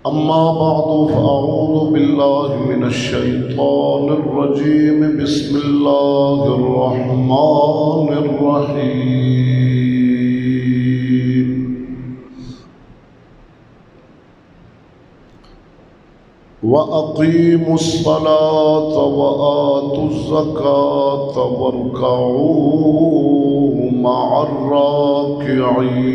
أما بعد فأعوذ بالله من الشيطان الرجيم بسم الله الرحمن الرحيم وأقيموا الصلاة وآتوا الزكاة واركعوا مع الراكعين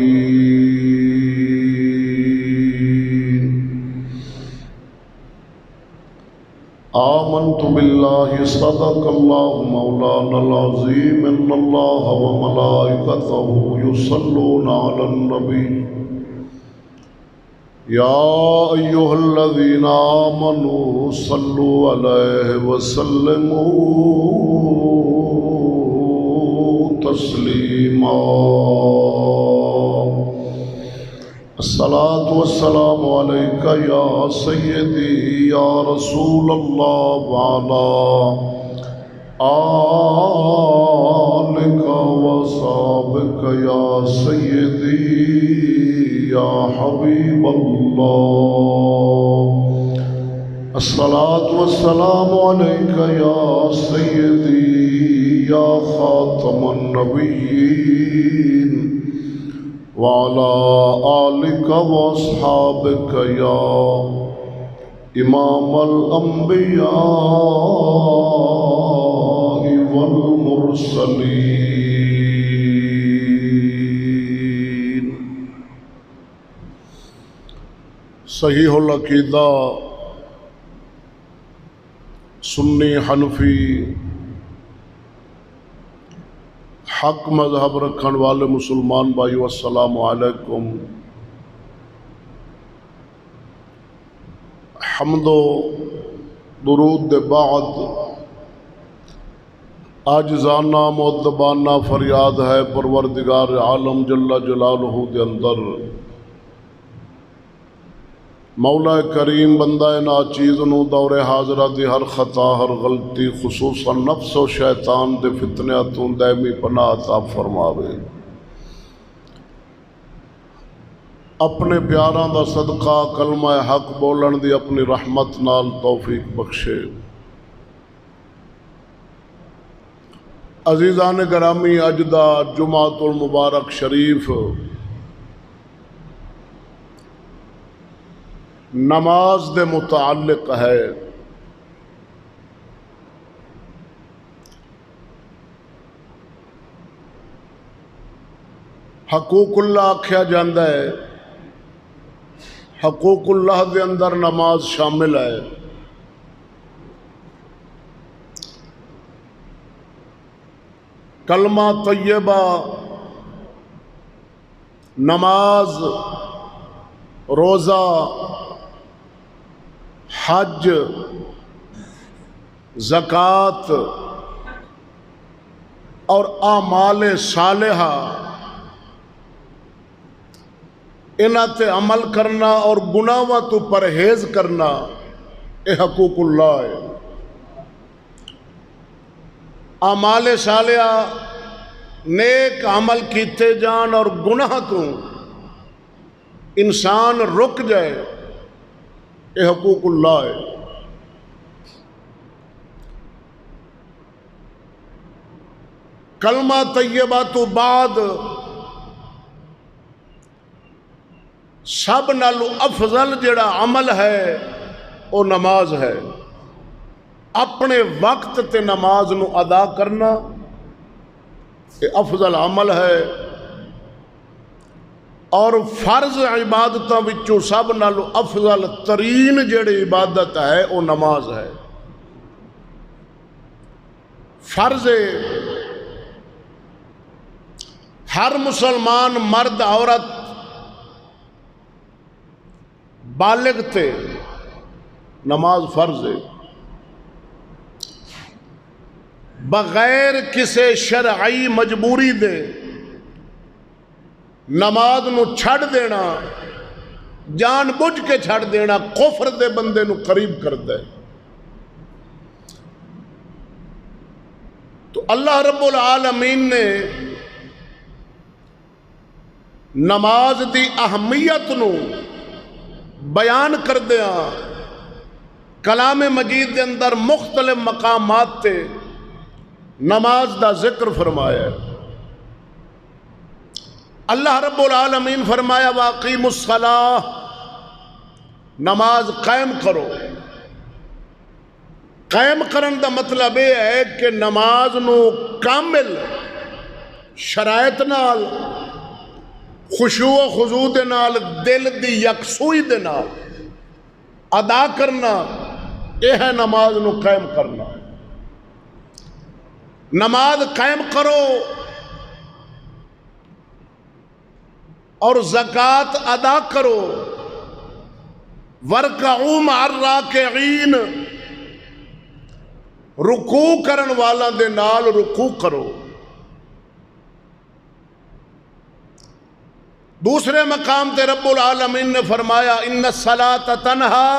آمنت بالله صدق الله مولانا العظيم إن الله وملائكته يصلون على النبي يا أيها الذين آمنوا صلوا عليه وسلموا تسليما الصلاة والسلام عليك يا سيدي يا رسول الله وعلى آلك وصحبك يا سيدي يا حبيب الله الصلاة والسلام عليك يا سيدي يا خاتم النبيين وعلى آلك وأصحابك يا إمام الأنبياء والمرسلين صحیح العقیدہ سنی حنفی حق مذہب رکھن والے مسلمان بھائیو السلام علیکم۔ حمد و درود دے بعد عاجزانہ مؤدبانہ فریاد ہے پروردگار عالم جل جلالہ دے اندر مولا کریم بندہ ناچیز نو دور حاضرہ دی ہر خطا ہر غلطی خصوصاً نفس و شیطان دے فتنیاتوں دائمی پناہ عطا فرماوے۔ اپنے پیاراں دا صدقہ کلمہ حق بولن دی اپنی رحمت نال توفیق بخشے۔ عزیزان گرامی اج دا جمعۃ المبارک شریف نماز دے متعلق ہے۔ حقوق اللہ آکھیا جاندہ ہے، حقوق اللہ دے اندر نماز شامل ہے۔ کلمہ طیبہ، نماز، روزہ، حج، زکوٰۃ اور اعمال صالحہ انہاں تے عمل کرنا اور گناہاں تو پرہیز کرنا اے حقوق اللہ ہے۔ اعمال صالحہ نیک عمل کیتے جان اور گناہ تو انسان رک جائے اے حقوق اللہ ہے۔ کلمہ طیبہ تو بعد سب نالو افضل جڑا عمل ہے وہ نماز ہے۔ اپنے وقت تے نماز نو ادا کرنا یہ افضل عمل ہے، اور فرض عبادتاں وچوں سب نالو افضل ترین جڑی عبادت ہے وہ نماز ہے۔ فرض ہر مسلمان مرد عورت بالغ تے نماز فرض ہے، بغیر کسی شرعی مجبوری دے نماز نو چھڑ دینا، جان بوجھ کے چھڑ دینا کفر دے بندے نو قریب کر دے۔ تو اللہ رب العالمین نے نماز دی اہمیت نو بیان کر دیا کلام مجید دے اندر مختلف مقامات تے نماز دا ذکر فرمایا ہے۔ اللہ رب العالمین فرمایا واقیموا الصلاۃ، نماز قائم کرو۔ قائم کرن دا مطلب یہ ہے کہ نماز نو کامل شرائط نال، خشوع و خضوع دے نال، دل دی یکسوئی دے نال ادا کرنا، یہ ہے نماز نو قائم کرنا۔ نماز قائم کرو اور زکوٰۃ ادا کرو۔ وَارْكَعُوا مَعَ الرَّاكِعِينَ، رکوع کرن والا دے نال رکوع کرو۔ دوسرے مقام تے رب العالمین نے فرمایا ان الصلاۃ تنہا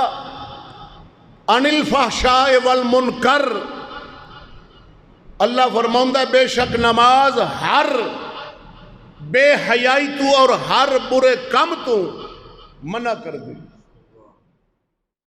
عن الفحشاء والمنکر، اللہ فرماؤں ہے بے شک نماز ہر بے حیائی تو اور ہر برے کم تو منع کر دی۔